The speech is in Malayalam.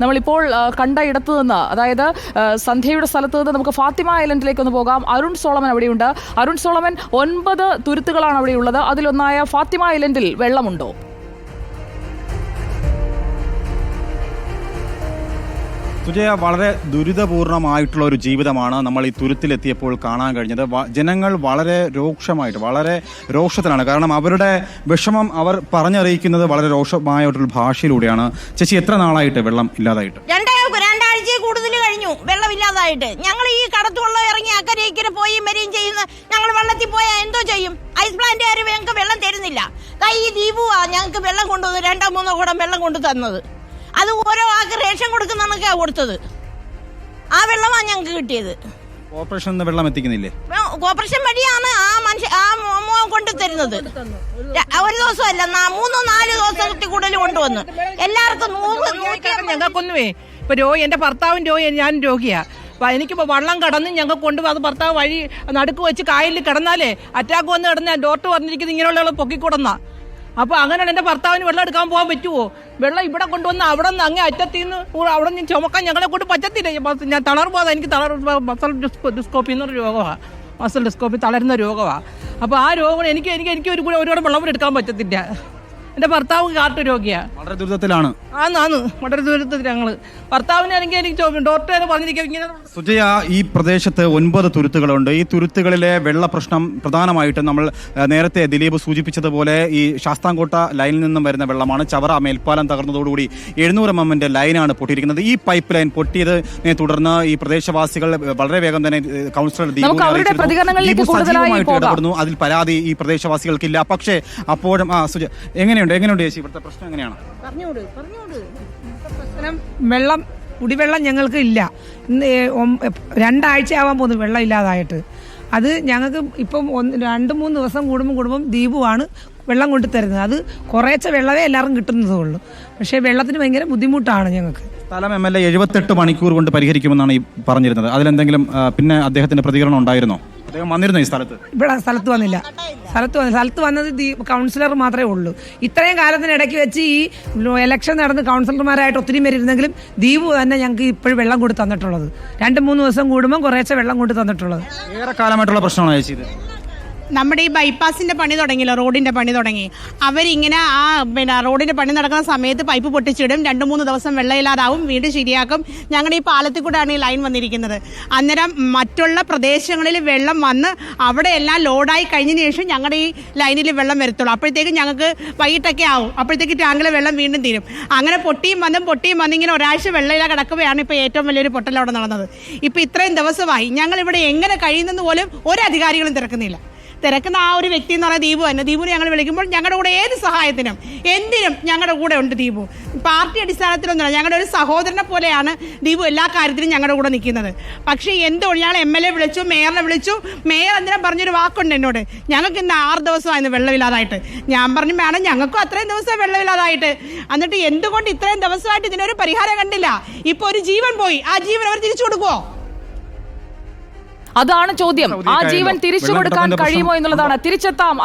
നമ്മളിപ്പോൾ കണ്ട ഇടത്തു നിന്ന്, അതായത് സന്ധ്യയുടെ സ്ഥലത്ത് നിന്ന് നമുക്ക് ഫാത്തിമ ഐലൻഡിലേക്ക് ഒന്ന് പോകാം. അരുൺ സോളമൻ അവിടെയുണ്ട്. അരുൺ സോളമൻ, 9 തുരുത്തുകളാണ് അവിടെയുള്ളത്. അതിലൊന്നായ ഫാത്തിമ ഐലൻഡിൽ വെള്ളമുണ്ടോ? സുജയ, വളരെ ദുരിതപൂർണമായിട്ടുള്ള ഒരു ജീവിതമാണ് നമ്മൾ ഈ തുരുത്തിലെത്തിയപ്പോൾ കാണാൻ കഴിഞ്ഞത്. ജനങ്ങൾ വളരെ വളരെ രോഷത്തിലാണ്. കാരണം അവരുടെ വിഷമം അവർ പറഞ്ഞറിയിക്കുന്നത് വളരെ രോഷമായിട്ടുള്ള ഭാഷയിലൂടെയാണ്. ചേച്ചി, എത്ര നാളായിട്ട് വെള്ളം ഇല്ലാതായിട്ട്? രണ്ടാഴ്ച കൂടുതൽ കഴിഞ്ഞു വെള്ളമില്ലാതായിട്ട്. ഞങ്ങൾ ഈ കടത്തുവെള്ളം ഇറങ്ങി അക്കരെ പോയി മരിയും ചെയ്യുന്ന ഞങ്ങൾ വെള്ളത്തിൽ പോയാൽ എന്തോ ചെയ്യും? ഐസ് പ്ലാന്റുകാർ ഞങ്ങൾക്ക് വെള്ളം തരുന്നില്ല. ഈ ദീപുവാ ഞങ്ങൾക്ക് വെള്ളം കൊണ്ടുവന്ന് 2-3 കുടം വെള്ളം കൊണ്ടു തന്നത്. അത് ഓരോ ആൾക്ക് റേഷൻ കൊടുക്കുന്നതാണ് കൊടുത്തത്. ആ വെള്ളമാണ് ഞങ്ങൾക്ക് കിട്ടിയത്. കോർപ്പറേഷൻ വെള്ളം എത്തിക്കുന്നില്ലേ? കോർപ്പറേഷൻ വഴിയാണ് ആ മോൻ കൊണ്ടു തരുന്നത്. ഒരു ദിവസമല്ല, 3-4 ദിവസത്തിൽ കൂടുതൽ കൊണ്ടുവന്നു. എല്ലാവർക്കും 100 ഞങ്ങൾക്കൊന്നുമേ ഇപ്പൊ എന്റെ ഭർത്താവും ഞാൻ രോഗിയാ. എനിക്കിപ്പോൾ വള്ളം കടന്ന് ഞങ്ങൾക്ക് കൊണ്ടുപോകും. അത് ഭർത്താവ് വഴി നടുക്ക് വെച്ച് കായലിൽ കിടന്നാലേ അറ്റാക്ക് വന്ന് കിടന്ന് ഡോക്ടർ പറഞ്ഞിരിക്കുന്നത് ഇങ്ങനെയുള്ള പൊക്കിക്കൊടന്നാ. അപ്പോൾ അങ്ങനെയാണ് എൻ്റെ ഭർത്താവിന് വെള്ളം എടുക്കാൻ പോകാൻ പറ്റുമോ? വെള്ളം ഇവിടെ കൊണ്ടുവന്ന് അവിടെ നിന്ന് അങ്ങേ അറ്റത്തിന്ന് അവിടെ നിന്ന് ചുമക്കാൻ ഞങ്ങളെ കൊണ്ട് പറ്റത്തില്ല. ഞാൻ തളർപോകാതെ എനിക്ക് മസൽ ഡിസ്കോപ്പി എന്നൊരു രോഗമാണ്. മസൽ ഡിസ്കോപ്പി തളരുന്ന രോഗമാണ്. അപ്പോൾ ആ രോഗം എനിക്ക് ഒരുപാട് വെള്ളം എടുക്കാൻ പറ്റത്തില്ല. എൻ്റെ ഭർത്താവ് കാട്ടു രോഗിയാണ്. വളരെ ദുരിതത്തിലാണ്. വളരെ ദൂരത്തിൽ ഞങ്ങള് ഭർത്താവിനാണെങ്കിൽ എനിക്ക് ഡോക്ടറെ പറഞ്ഞിരിക്കും ഇങ്ങനെ. സുജയ, ഈ പ്രദേശത്ത് 9 തുരുത്തുകളുണ്ട്. ഈ തുരുത്തുകളിലെ വെള്ള പ്രശ്നം പ്രധാനമായിട്ടും നമ്മൾ നേരത്തെ ദിലീപ് സൂചിപ്പിച്ചതുപോലെ ഈ ശാസ്താംകോട്ട ലൈനിൽ നിന്നും വരുന്ന വെള്ളമാണ്. ചവറ മേൽപ്പാലം തകർന്നതോടുകൂടി 700 mm ലൈനാണ് പൊട്ടിയിരിക്കുന്നത്. ഈ പൈപ്പ് ലൈൻ പൊട്ടിയതിനെ തുടർന്ന് ഈ പ്രദേശവാസികൾ വളരെ വേഗം തന്നെ കൗൺസിലർ ഇടപെടുന്നു. അതിൽ പരാതി ഈ പ്രദേശവാസികൾക്കില്ല. പക്ഷേ അപ്പോഴും സുജയ, എങ്ങനെയുണ്ട് ചേച്ചി ഇവിടുത്തെ പ്രശ്നം എങ്ങനെയാണ്? പ്രശ്നം വെള്ളം, കുടിവെള്ളം ഞങ്ങൾക്ക് ഇല്ല. 2 ആഴ്ച ആവാൻ പോകുന്നു വെള്ളം ഇല്ലാതായിട്ട്. അത് ഞങ്ങൾക്ക് ഇപ്പം 2-3 ദിവസം കൂടുമ്പം ദീപുവാണ് വെള്ളം കൊണ്ടു തരുന്നത്. അത് കുറേശ്ശെ വെള്ളമേ എല്ലാവർക്കും കിട്ടുന്നതുള്ളൂ. പക്ഷേ വെള്ളത്തിന് ഭയങ്കര ബുദ്ധിമുട്ടാണ് ഞങ്ങൾക്ക്. സ്ഥലം MLA 78 മണിക്കൂർ കൊണ്ട് പരിഹരിക്കുമെന്നാണ് ഈ പറഞ്ഞിരുന്നത്. അതിലെന്തെങ്കിലും പിന്നെ അദ്ദേഹത്തിന്റെ പ്രതികരണം ഉണ്ടായിരുന്നോ? അദ്ദേഹം വന്നിരുന്നു ഈ സ്ഥലത്ത്? ഇവിടെ സ്ഥലത്ത് വന്നില്ല. സ്ഥലത്ത് വന്നത് കൗൺസിലർ മാത്രമേ ഉള്ളൂ. ഇത്രയും കാലത്തിനിടയ്ക്ക് വെച്ച് ഈ ഇലക്ഷൻ നടന്ന് കൗൺസിലർമാരായിട്ട് ഒത്തിരി പേരിരുന്നെങ്കിലും ദീപു തന്നെ ഞങ്ങൾക്ക് ഇപ്പോഴും വെള്ളം കൊണ്ട് തന്നിട്ടുള്ളത്. 2-3 ദിവസം കൂടുമ്പോൾ കുറേശ്ശെ വെള്ളം കൊണ്ട് തന്നിട്ടുള്ളത്. ഏറെ കാലമായിട്ടുള്ള പ്രശ്നമാണ് ചേച്ചി ഇത്. നമ്മുടെ ഈ ബൈപ്പാസിന്റെ പണി തുടങ്ങിയല്ലോ, റോഡിന്റെ പണി തുടങ്ങി. അവരിങ്ങനെ റോഡിന്റെ പണി നടക്കുന്ന സമയത്ത് പൈപ്പ് പൊട്ടിച്ചിടും. 2-3 ദിവസം വെള്ളമില്ലാതാവും, വീണ്ടും ശരിയാക്കും. ഞങ്ങളുടെ ഈ പാലത്തിൽ കൂടെയാണ് ഈ ലൈൻ വന്നിരിക്കുന്നത്. അന്നേരം മറ്റുള്ള പ്രദേശങ്ങളിൽ വെള്ളം വന്ന് അവിടെ എല്ലാം ലോഡായി കഴിഞ്ഞതിന് ശേഷം ഞങ്ങളുടെ ഈ ലൈനിൽ വെള്ളം വരത്തുള്ളൂ. അപ്പോഴത്തേക്കും ഞങ്ങൾക്ക് വൈകിട്ടൊക്കെ ആവും. അപ്പോഴത്തേക്ക് ടാങ്കിലെ വെള്ളം വീണ്ടും തീരും. അങ്ങനെ പൊട്ടിയും വന്നും ഇങ്ങനെ ഒരാഴ്ച വെള്ളമില്ല കിടക്കുകയാണ് ഇപ്പോൾ ഏറ്റവും വലിയൊരു പൊട്ടൽ അവിടെ നടന്നത്. ഇപ്പോൾ ഇത്രയും ദിവസമായി ഞങ്ങളിവിടെ എങ്ങനെ കഴിയുന്നെന്ന് പോലും ഒരു അധികാരികളും തിരക്കുന്ന ആ ഒരു വ്യക്തി എന്ന് പറയുന്നത് ദീപു തന്നെ. ദീപുവിനെ ഞങ്ങൾ വിളിക്കുമ്പോൾ ഞങ്ങളുടെ കൂടെ ഏത് സഹായത്തിനും എന്തിനും ഞങ്ങളുടെ കൂടെ ഉണ്ട് ദീപു. പാർട്ടി അടിസ്ഥാനത്തിലൊന്നുമല്ല, ഞങ്ങളുടെ ഒരു സഹോദരനെ പോലെയാണ് ദീപു എല്ലാ കാര്യത്തിലും ഞങ്ങളുടെ കൂടെ നിൽക്കുന്നത്. പക്ഷേ ഞങ്ങൾ MLA വിളിച്ചു, മേയറിനെ വിളിച്ചു. മേയർ എന്തിനാ പറഞ്ഞൊരു വാക്കുണ്ട് എന്നോട്, ഞങ്ങൾക്ക് ഇന്ന് 6 ദിവസമായിരുന്നു വെള്ളമില്ലാതായിട്ട്. ഞാൻ പറഞ്ഞു, മാഡം ഞങ്ങൾക്കും അത്രയും ദിവസം വെള്ളമില്ലാതായിട്ട്. എന്നിട്ട് എന്തുകൊണ്ട് ഇത്രയും ദിവസമായിട്ട് ഇതിനൊരു പരിഹാരം കണ്ടില്ല? ഇപ്പോൾ ഒരു ജീവൻ പോയി, ആ ജീവൻ അവർ തിരിച്ചു കൊടുക്കുമോ? അതാണ് ചോദ്യം. ആ ജീവൻ തിരിച്ചു കൊടുക്കാൻ കഴിയുമോ എന്നുള്ളതാണ്. തിരിച്ചെത്താം.